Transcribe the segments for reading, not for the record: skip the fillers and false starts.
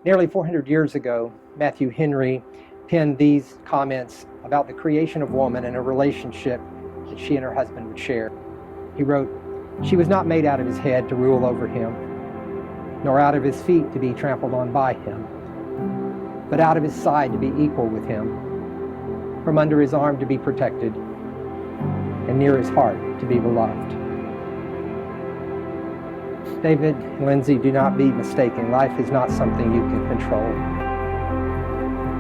Nearly 400 years ago, Matthew Henry penned these comments about the creation of woman and a relationship that she and her husband would share. He wrote, "She was not made out of his head to rule over him, nor out of his feet to be trampled on by him, but out of his side to be equal with him, from under his arm to be protected, and near his heart to be beloved." David and Lindsay, do not be mistaken. Life is not something you can control.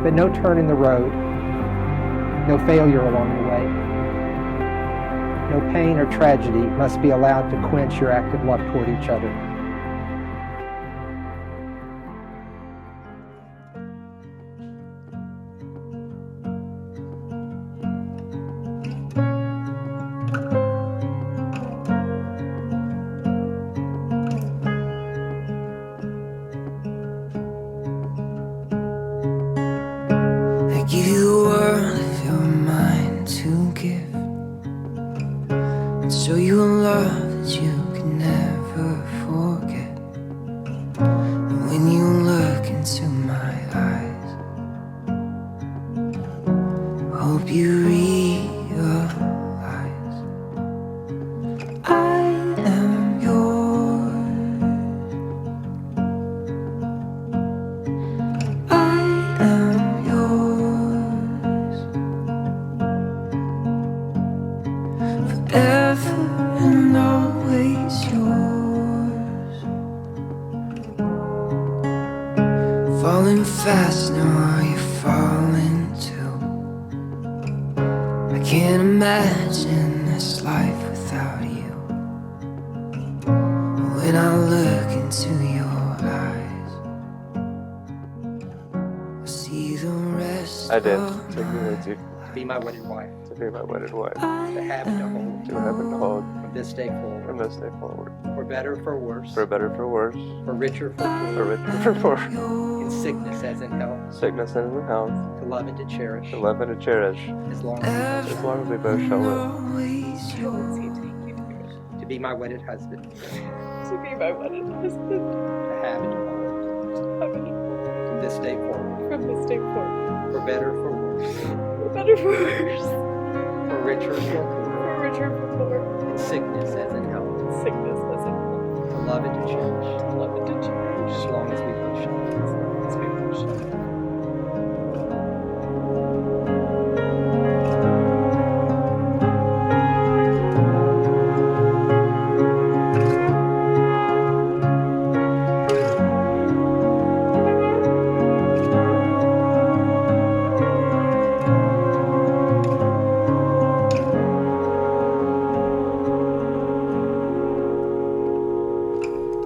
But no turn in the road, no failure along the way, no pain or tragedy must be allowed to quench your active love toward each other. I give you the world if you're mine to give, and show you a love that you can never forget. And when you look into my eyes, I hope you realize I am yours. I am yours, forever and always yours. Falling fast, now are you falling too? I can't imagine this life without you. When I look into your eyes, I see the rest I did. of Take me with you. To be my wedded wife, To be my wedded wife. to have and to hold, To have and to hold from this day from forward, this day forward. for better, for worse, For better, for worse. for richer, for For poorer, richer, for poor. in sickness as in health, Sickness and in health. to love and to cherish, To love and to cherish. as long as As long as we both shall live. always yours. to be my wedded husband, To be my wedded husband. to have and to hold, from this day forward, From this day forward. for better, for worse, For better, for worse. for richer, for poorer, For richer, for poor. in sickness as in health, Sickness as in health. to love and to cherish, To love and to cherish. as long as we both shall live. As long as we both shall live.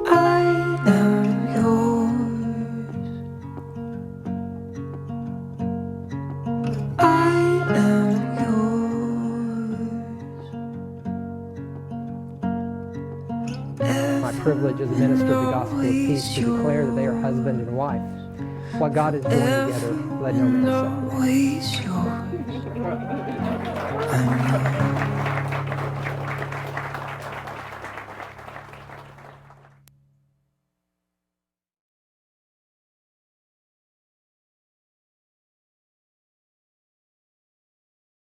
I am yours. I am yours. My privilege as a minister of the gospel of peace to declare that they are husband and wife. What God has joined together, let no man separate. Always yours. I'm yours.